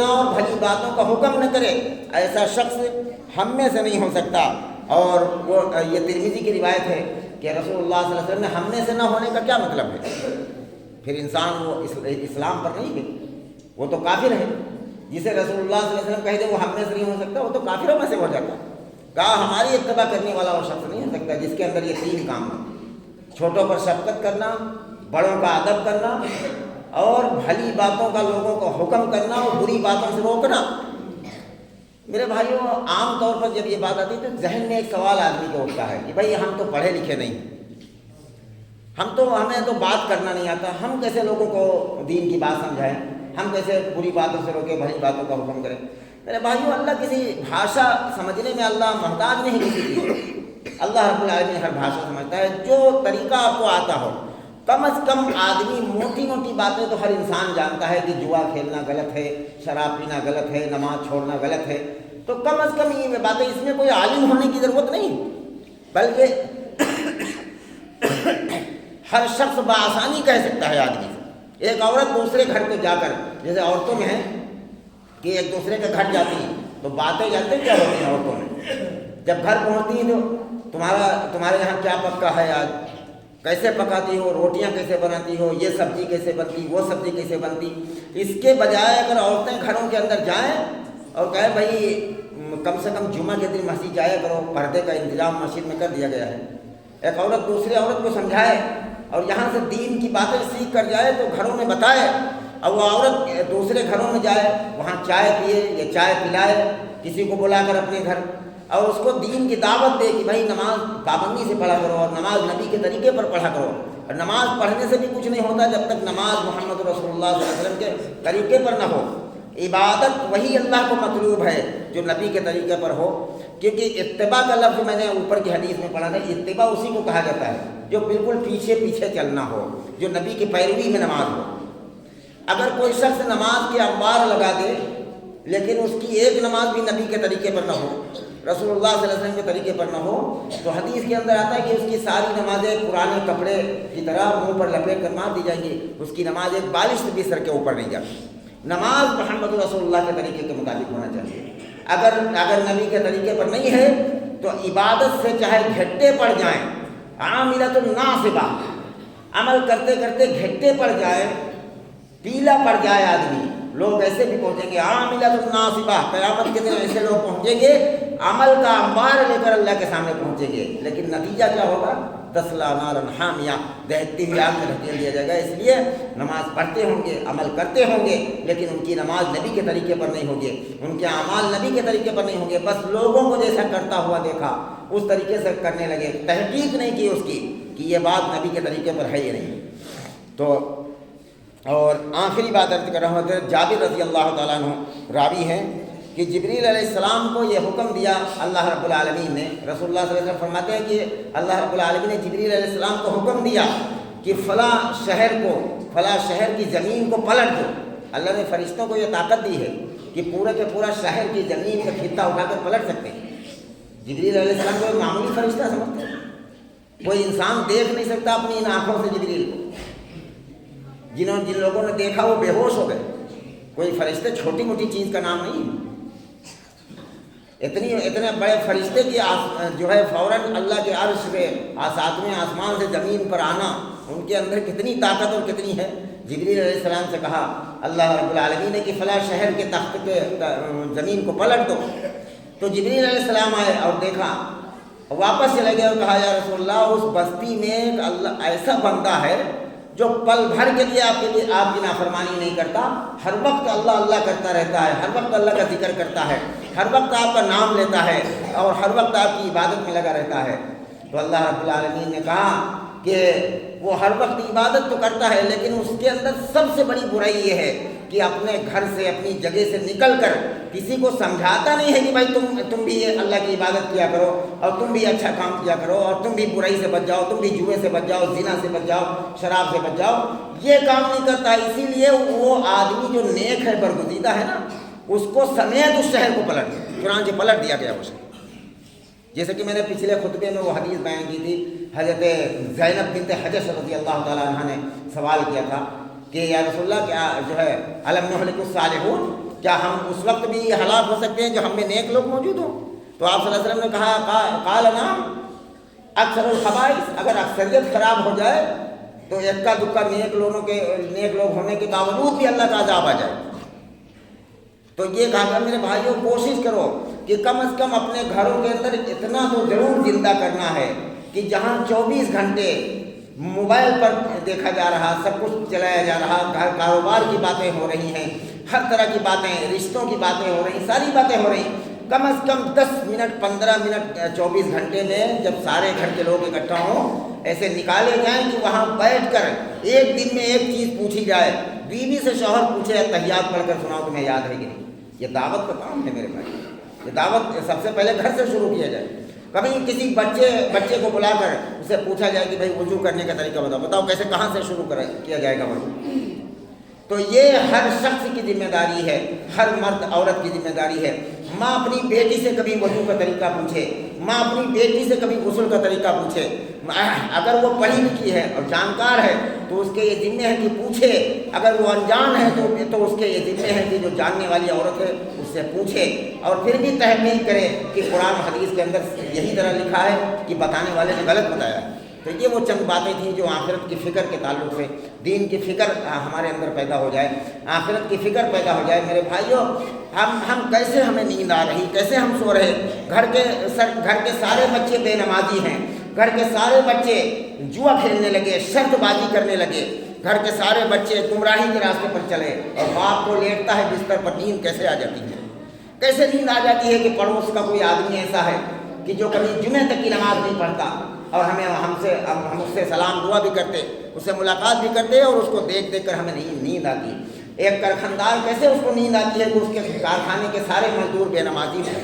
اور بھلی باتوں کا حکم نہ کرے، ایسا شخص ہم میں سے نہیں ہو سکتا۔ اور وہ یہ ترمذی کی روایت ہے کہ رسول اللہ صلی اللہ علیہ وسلم نے ہم میں سے نہ ہونے کا کیا مطلب ہے؟ پھر انسان وہ اسلام پر نہیں ہے، وہ تو کافر ہے۔ جسے رسول اللہ صلی اللہ علیہ وسلم کہہ دے وہ ہم میں سے نہیں ہو سکتا، وہ تو کافروں میں سے ہو جاتا۔ کہا ہماری اتباع کرنے والا وہ شخص نہیں ہو سکتا جس کے اندر یہ تین کام ہیں: چھوٹوں پر شفقت کرنا، بڑوں کا ادب کرنا، اور بھلی باتوں کا لوگوں کو حکم کرنا اور بری باتوں سے روکنا۔ میرے بھائیوں، عام طور پر جب یہ بات آتی ہے تو ذہن میں ایک سوال آدمی کو اٹھتا ہے کہ بھائی ہم تو پڑھے لکھے نہیں، ہمیں تو بات کرنا نہیں آتا، ہم کیسے لوگوں کو دین کی بات سمجھائیں، ہم کیسے بری باتوں سے روکیں، بھلی باتوں کا حکم کریں۔ میرے بھائیوں، اللہ کسی بھاشا سمجھنے میں اللہ محتاج نہیں کسی کی۔ اللہ رب العالمین ہر بھاشا سمجھتا ہے، جو طریقہ آپ کو آتا ہو۔ کم از کم آدمی موٹی موٹی باتیں تو ہر انسان جانتا ہے کہ جوا کھیلنا غلط ہے، شراب پینا غلط ہے، نماز چھوڑنا غلط ہے، تو کم از کم یہ باتیں، اس میں کوئی عالم ہونے کی ضرورت نہیں، بلکہ ہر شخص بآسانی کہہ سکتا ہے آدمی سے۔ ایک عورت دوسرے گھر کو جا کر، جیسے عورتوں میں ہے کہ ایک دوسرے کے گھر جاتی ہیں تو باتیں جانتے کیا ہوتی ہیں عورتوں میں، جب گھر پہنچتی ہیں تو تمہارے یہاں کیا پکا ہے آج، کیسے پکاتی ہو، روٹیاں کیسے بناتی ہو، یہ سبزی کیسے بنتی، وہ سبزی کیسے بنتی۔ اس کے بجائے اگر عورتیں گھروں کے اندر جائیں اور کہیں بھائی کم سے کم جمعہ کے دن مسجد جایا کرو، پردے کا انتظام مسجد میں کر دیا گیا ہے، ایک عورت دوسری عورت کو سمجھائے اور یہاں سے دین کی باتیں سیکھ کر جائے تو گھروں میں بتائے، اور وہ عورت دوسرے گھروں میں جائے، وہاں چائے پیے یا چائے پلائے کسی کو بلا کر اپنے گھر، اور اس کو دین کی دعوت دے کہ بھائی نماز پابندی سے پڑھا کرو، اور نماز نبی کے طریقے پر پڑھا کرو۔ اور نماز پڑھنے سے بھی کچھ نہیں ہوتا جب تک نماز محمد رسول اللہ صلی اللہ علیہ وسلم کے طریقے پر نہ ہو۔ عبادت وہی اللہ کو مطلوب ہے جو نبی کے طریقے پر ہو، کیونکہ اتباع کا لفظ میں نے اوپر کی حدیث میں پڑھا تھا، اتباع اسی کو کہا جاتا ہے جو بالکل پیچھے پیچھے چلنا ہو، جو نبی کی پیروی میں نماز ہو۔ اگر کوئی شخص نماز کے انبار لگا دے لیکن اس کی ایک نماز بھی نبی کے طریقے پر نہ ہو، رسول اللہ صلی اللہ علیہ وسلم کے طریقے پر نہ ہو، تو حدیث کے اندر آتا ہے کہ اس کی ساری نمازیں پرانے کپڑے کی طرح منہ پر لپیٹ کر مار دی جائیں گی، اس کی نماز ایک بالشت بھی سر کے اوپر نہیں جاتی۔ نماز محمد رسول اللہ کے طریقے کے مطابق ہونا چاہیے۔ اگر نبی کے طریقے پر نہیں ہے تو عبادت سے چاہے گھٹے پڑ جائیں، عاملۃ ناصبہ، عمل کرتے کرتے گھٹے پڑ جائیں، پیلا پڑ جائے آدمی، لوگ ایسے بھی پہنچیں گے، عاملۃ ناصبہ، قیامت کے دن ایسے لوگ پہنچیں گے عمل کا انبار لے کر اللہ کے سامنے پہنچیں گے، لیکن نتیجہ کیا ہوگا؟ تسلا نارا حامیہ، دہتی ہوئی آگ میں دھکیل دیا جائے گا۔ اس لیے نماز پڑھتے ہوں گے، عمل کرتے ہوں گے، لیکن ان کی نماز نبی کے طریقے پر نہیں ہوگی، ان کے اعمال نبی کے طریقے پر نہیں ہوں گے، بس لوگوں کو جیسا کرتا ہوا دیکھا اس طریقے سے کرنے لگے، تحقیق نہیں کی اس کی کہ یہ بات نبی کے طریقے پر ہے یا نہیں۔ تو اور آخری بات عرض کر رہا ہوں، جابر رضی اللہ تعالیٰ عنہ راوی ہیں کہ جبریل علیہ السلام کو یہ حکم دیا اللہ رب العالمین نے، رسول اللہ صلی اللہ علیہ وسلم فرماتے ہیں کہ اللہ رب العالمین نے جبریل علیہ السلام کو حکم دیا کہ فلاں شہر کی زمین کو پلٹ دو۔ اللہ نے فرشتوں کو یہ طاقت دی ہے کہ پورے کے پورا شہر کی زمین کا خطہ اٹھا کر پلٹ سکتے ہیں۔ جبریل علیہ السلام کو معمولی فرشتہ سمجھتے ہیں، کوئی انسان دیکھ نہیں سکتا اپنی ان آنکھوں سے جبریل کو، جن لوگوں نے دیکھا وہ بے ہوش ہو گئے۔ کوئی فرشتے چھوٹی موٹی چیز کا نام نہیں، اتنے بڑے فرشتے کی جو ہے فوراً اللہ کے عرش پہ ساتویں آسمان سے زمین پر آنا، ان کے اندر کتنی طاقت اور کتنی ہے۔ جبریل علیہ السلام سے کہا اللہ رب العالمین نے کہ فلاں شہر کے تخت کے زمین کو پلٹ دو، تو جبریل علیہ السلام آئے اور دیکھا، واپس چلے گئے اور کہا یا رسول اللہ، اس بستی میں ایک ایسا بندہ ہے جو پل بھر کے لیے آپ کی نافرمانی نہیں کرتا، ہر وقت اللہ اللہ کرتا رہتا ہے، ہر وقت اللہ کا ذکر کرتا ہے، ہر وقت آپ کا نام لیتا ہے اور ہر وقت آپ کی عبادت میں لگا رہتا ہے۔ تو اللہ رب العالمین نے کہا کہ وہ ہر وقت عبادت تو کرتا ہے لیکن اس کے اندر سب سے بڑی برائی یہ ہے کہ اپنے گھر سے اپنی جگہ سے نکل کر کسی کو سمجھاتا نہیں ہے کہ بھائی تم بھی اللہ کی عبادت کیا کرو اور تم بھی اچھا کام کیا کرو اور تم بھی برائی سے بچ جاؤ، تم بھی جوئے سے بچ جاؤ، زنا سے بچ جاؤ، شراب سے بچ جاؤ، یہ کام نہیں کرتا۔ اسی لیے وہ آدمی جو نیک ہے، برگزیدہ ہے نا، اس کو سمیت اس شہر کو پلٹ دیا، چنانچہ پلٹ دیا گیا وہ شہر۔ جیسے کہ میں نے پچھلے خطبے میں وہ حدیث بیان کی تھی، حضرت زینب بنت حجش رضی اللہ تعالیٰ عنہ نے سوال کیا تھا کہ یا رسول اللہ کیا جو ہے الم نہلک الصالحون، کیا ہم اس وقت بھی ہلاک ہو سکتے ہیں جو ہم میں نیک لوگ موجود ہوں؟ تو آپ صلی اللہ علیہ وسلم نے کہا قال نعم اکثر الخبائث، اگر اکثریت خراب ہو جائے تو اکا دکا نیک لوگ ہونے کے باوجود بھی اللہ کا عذاب آ جائے۔ تو یہ کہا کہ میرے بھائیوں کوشش کرو کہ کم از کم اپنے گھروں کے اندر اتنا تو ضرور زندہ کرنا ہے کہ جہاں 24 گھنٹے موبائل پر دیکھا جا رہا، سب کچھ چلایا جا رہا، گھر کاروبار کی باتیں ہو رہی ہیں، ہر طرح کی باتیں، رشتوں کی باتیں ہو رہی، ساری باتیں ہو رہی، کم از کم 10 منٹ 15 منٹ 24 گھنٹے میں جب سارے گھر کے لوگ اکٹھا ہوں ایسے نکالے جائیں کہ وہاں بیٹھ کر ایک دن میں ایک چیز پوچھی جائے۔ بیوی سے شوہر پوچھے تحیات پڑھ کر سناؤ تمہیں یاد ہے کہ نہیں؟ یہ دعوت کا کام ہے میرے بھائی، یہ دعوت سب سے پہلے گھر سے شروع کیا جائے۔ کبھی کسی بچے کو بلا کر اسے پوچھا جائے کہ بھائی وضو کرنے کا طریقہ بتاؤ کیسے، کہاں سے شروع کیا جائے گا وضو؟ تو یہ ہر شخص کی ذمہ داری ہے، ہر مرد عورت کی ذمہ داری ہے۔ ماں اپنی بیٹی سے کبھی وضو کا طریقہ پوچھے، ماں اپنی بیٹی سے کبھی غسل کا طریقہ پوچھے۔ اگر وہ پڑھی لکھی ہے اور جانکار ہے تو اس کے یہ ذمہ ہے کہ پوچھے، اگر وہ انجان ہے تو اس کے یہ ذمہ ہے کہ جو جاننے والی عورت ہے اس سے پوچھے اور پھر بھی تحقیق کرے کہ قرآن حدیث کے اندر یہی طرح لکھا ہے کہ بتانے والے نے غلط بتایا ہے۔ تو یہ وہ چند باتیں تھیں جو آخرت کی فکر کے تعلق سے، دین کی فکر ہمارے اندر پیدا ہو جائے، آخرت کی فکر پیدا ہو جائے۔ میرے بھائیوں، ہم کیسے، ہمیں نیند آ رہی، کیسے ہم سو رہے، گھر کے سارے بچے بے نمازی ہیں، گھر کے سارے بچے جوا کھیلنے لگے، شرط بازی کرنے لگے، گھر کے سارے بچے گمراہی کے راستے پر چلے، اور باپ کو لیٹتا ہے بستر پر، نیند کیسے آ جاتی ہے؟ کیسے نیند آ جاتی ہے کہ پڑوس کا کوئی آدمی ایسا ہے کہ جو کبھی جمعہ تک کی نماز نہیں پڑھتا اور ہم اس سے سلام دعا بھی کرتے، اس سے ملاقات بھی کرتے اور اس کو دیکھ کر ہمیں نیند آتی ہے۔ ایک کارخاندار کیسے اس کو نیند آتی ہے کہ اس کے کارخانے کے سارے مزدور بے نمازی ہیں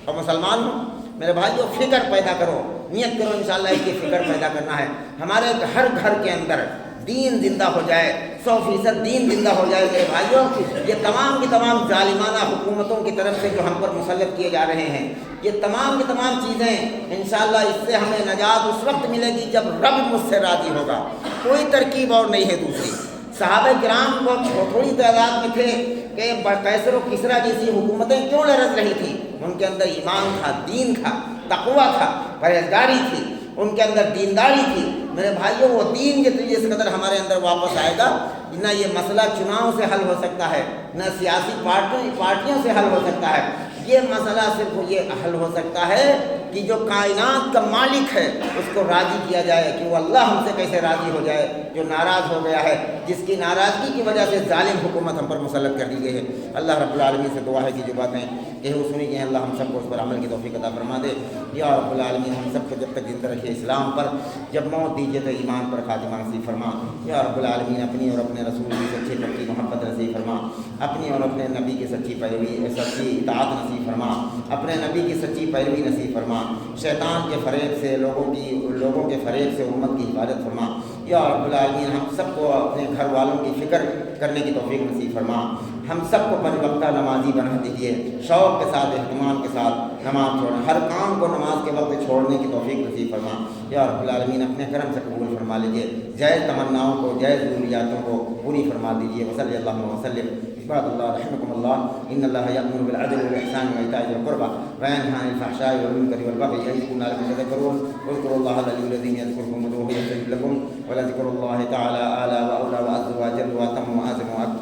اور مسلمان ہوں؟ میرے بھائیوں، فکر پیدا کرو، نیت کرو انشاءاللہ اس کی فکر پیدا کرنا ہے۔ ہمارے ہر گھر کے اندر دین زندہ ہو جائے، 100% دین زندہ ہو جائے۔ میرے بھائیوں، یہ تمام کی تمام ظالمانہ حکومتوں کی طرف سے جو ہم پر مسلط کیے جا رہے ہیں، یہ تمام کی تمام چیزیں انشاءاللہ اس سے ہمیں نجات اس وقت ملے گی جب رب مجھ سے راضی ہوگا۔ کوئی ترکیب اور نہیں ہے دوسری۔ صحابہ کرام کو تھوڑی تعداد میں تھے کہ قیصر و کسریٰ جیسی حکومتیں کیوں لرز رہی تھیں؟ ان کے اندر ایمان تھا، دین تھا، تقویٰ تھا، پرہیزگاری تھی، ان کے اندر دینداری تھی۔ میرے بھائیوں، وہ دین جس قدر ہمارے اندر واپس آئے گا، نہ یہ مسئلہ چناؤ سے حل ہو سکتا ہے، نہ سیاسی پارٹیوں سے حل ہو سکتا ہے۔ یہ مسئلہ صرف یہ حل ہو سکتا ہے کہ جو کائنات کا مالک ہے اس کو راضی کیا جائے، کہ وہ اللہ ہم سے کیسے راضی ہو جائے جو ناراض ہو گیا ہے، جس کی ناراضگی کی وجہ سے ظالم حکومت ہم پر مسلط کر دی گئی ہے۔ اللہ رب العالمین سے دعا ہے کہ جو باتیں کہ وہ سنی گئی ہیں اللہ ہم سب کو اس پر عمل کی توفیق عطا فرما دے۔ یا رب العالمین ہم سب کو جب تک زندہ رکھے اسلام پر، جب موت دیجیے تو ایمان پر خاتمہ نصیب فرما۔ یا رب العالمین اپنی اور اپنے رسول کی سچی پکی محبت نصیب فرما، اپنی اور اپنے نبی کی سچی اطاعت نصیب فرما، اپنے نبی کی سچی پیروی نصیب فرما، شیطان کے فریب سے لوگوں کے فریب سے امت کی حفاظت فرما۔ یا رب العالمین ہم سب کو اپنے گھر والوں کی فکر کرنے کی توفیق نصیب فرما، ہم سب کو 5 وقتہ نمازی بنا دیجیے، شوق کے ساتھ، اہتمام کے ساتھ نماز چھوڑیں، ہر کام کو نماز کے وقت چھوڑنے کی توفیق نصیب فرما۔ یا رب العالمین اپنے کرم سے قبول فرما لیجیے، جائز تمناؤں کو، جائز ضروریاتوں کو پوری فرما دیجیے۔ وصلی اللہ وسلم عباد اللہ رحمکم اللہ، ان اللہ یأمر بالعدل والإحسان وإیتاء ذی القربى وینہی عن الفحشاء والمنکر والبغی یعظکم لعلکم تذکرون اذکروا اللہ العلی العظیم یذکرکم وادعوہ یستجب لکم ولذکر اللہ تعالی اعلی وأولی وأعز وأجل وأتم وأعظم وأکبر